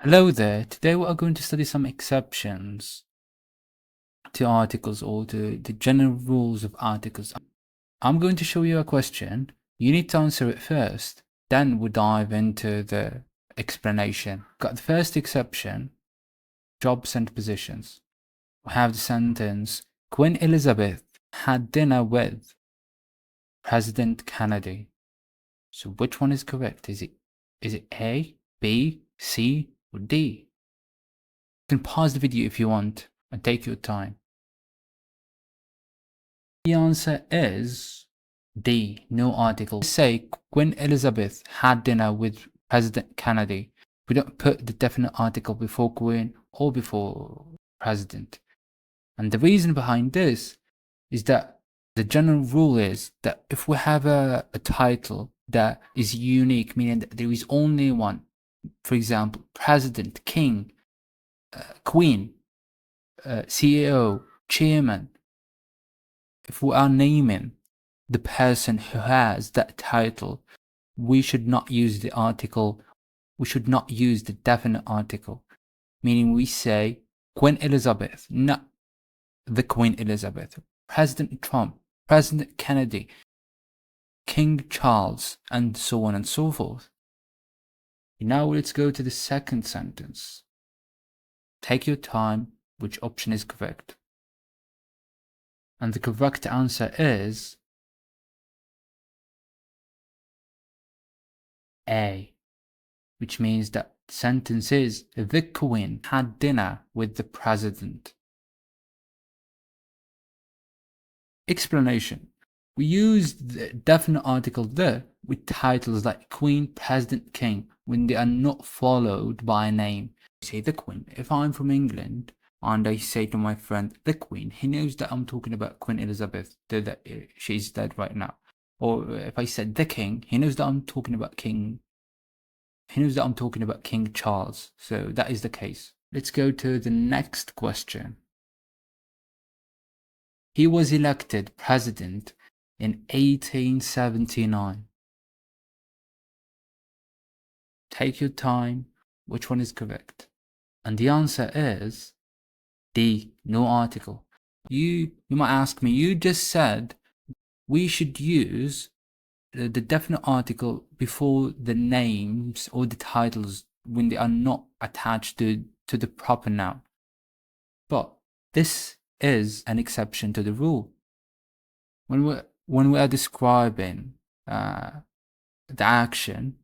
Hello there. Today we are going to study some exceptions to articles or to the general rules of articles. I'm going to show you a question. You need to answer it first. Then we dive into the explanation. Got the first exception, jobs and positions. We have the sentence, Queen Elizabeth had dinner with President Kennedy. So which one is correct? Is it A, B, C, or D? You can pause the video if you want and take your time. The answer is D, no article. Say Queen Elizabeth had dinner with President Kennedy. We don't put the definite article before Queen or before President. And the reason behind this is that the general rule is that if we have a title that is unique, meaning that there is only one, for example, President, King, Queen, CEO, Chairman, if we are naming the person who has that title, we should not use the article, we should not use the definite article, meaning we say Queen Elizabeth, not the Queen Elizabeth, President Trump, President Kennedy, King Charles, and so on and so forth. Now let's go to the second sentence. Take your time, which option is correct? And the correct answer is A, which means that the sentence is the Queen had dinner with the President. Explanation. We use the definite article the with titles like Queen, President, King when they are not followed by a name. Say the Queen. If I'm from England and I say to my friend the Queen, he knows that I'm talking about Queen Elizabeth, that she's dead right now. Or if I said the King, he knows that I'm talking about King. He knows that I'm talking about King Charles. So that is the case. Let's go to the next question. He was elected president in 1879. Take your time. Which one is correct? And the answer is D, no article. You might ask me, you just said we should use the definite article before the names or the titles when they are not attached to the proper noun. But this is an exception to the rule. When we are describing the action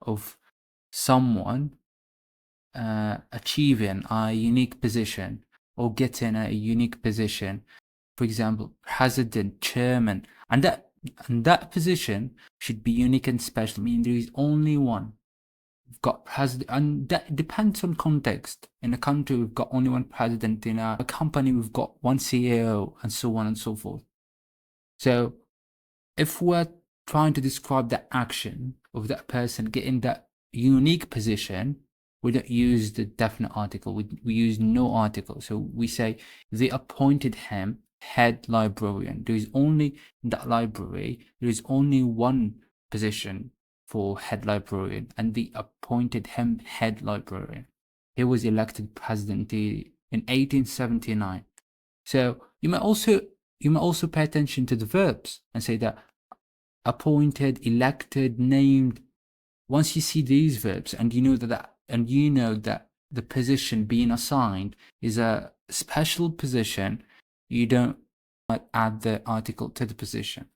of someone achieving a unique position or getting a unique position, for example, president, chairman, and that position should be unique and special, meaning there is only one. We've got president, and that depends on context. In a country, we've got only one president. In a company, we've got one CEO, and so on and so forth. So if we're trying to describe the action of that person getting that unique position, we don't use the definite article. We use no article. So we say they appointed him head librarian. There is only in that library, there is only one position for head librarian, and they appointed him head librarian. He was elected president in 1879. So you might also pay attention to the verbs and say that appointed, elected, named. Once you see these verbs and you know that the position being assigned is a special position, you don't add the article to the position.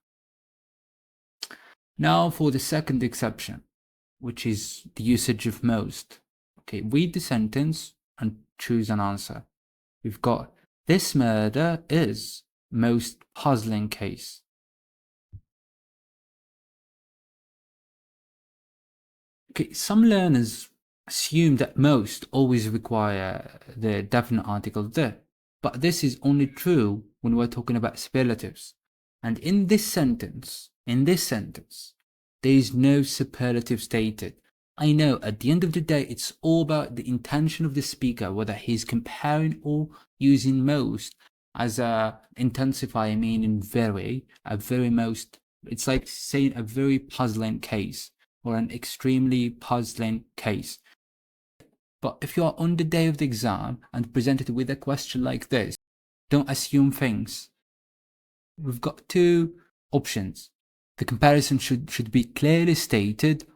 Now for the second exception, which is the usage of most. Okay, read the sentence and choose an answer. We've got, this murder is most puzzling case. Okay, some learners assume that most always require the definite article the, but this is only true when we're talking about superlatives. And in this sentence, there is no superlative stated. I know at the end of the day, it's all about the intention of the speaker, whether he's comparing or using most as a intensifier, meaning very, a very most. It's like saying a very puzzling case or an extremely puzzling case. But if you are on the day of the exam and presented with a question like this, don't assume things. We've got two options. The comparison should be clearly stated,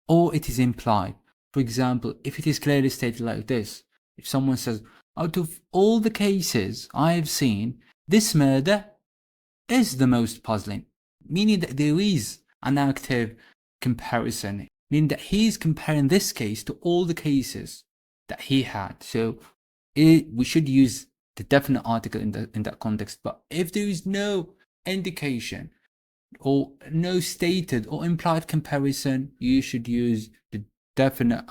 or it is implied. For example, if it is clearly stated like this, if someone says, out of all the cases I have seen, this murder is the most puzzling, meaning that there is an active comparison, meaning that he is comparing this case to all the cases that he had. So we should use the definite article in that context. But if there is no indication or no stated or implied comparison, you should use the indefinite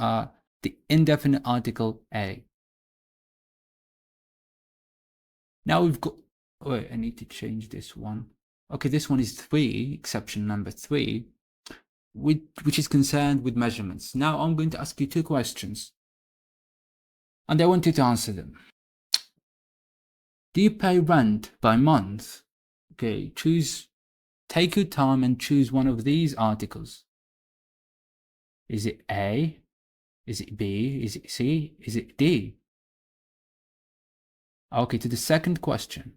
article a. Now we've got, wait, I need to change this one. Okay, this one is 3, exception number 3, which is concerned with measurements. Now I'm going to ask you 2 questions, and I want you to answer them. Do you pay rent by month? Okay, take your time and choose one of these articles. Is it A? Is it B? Is it C? Is it D? Okay, to the second question.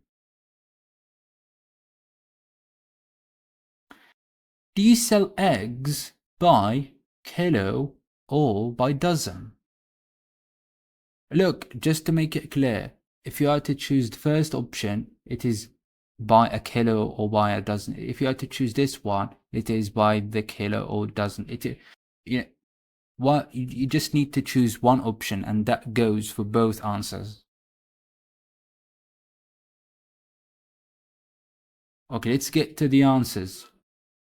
Do you sell eggs by kilo or by dozen? Look, just to make it clear, if you are to choose the first option, it is by a kilo or by a dozen. If you are to choose this one, it is by the kilo or dozen. You just need to choose one option, and that goes for both answers. Okay, let's get to the answers.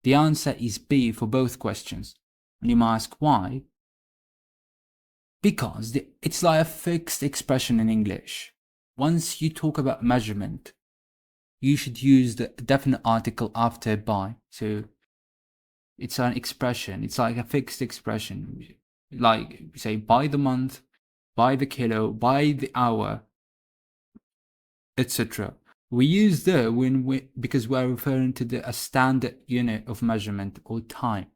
The answer is B for both questions. And you might ask why? Because it's like a fixed expression in English. Once you talk about measurement, you should use the definite article after by. So it's an expression. It's like a fixed expression. Like, say, by the month, by the kilo, by the hour, etc. We use the because we're referring to a standard unit of measurement or time.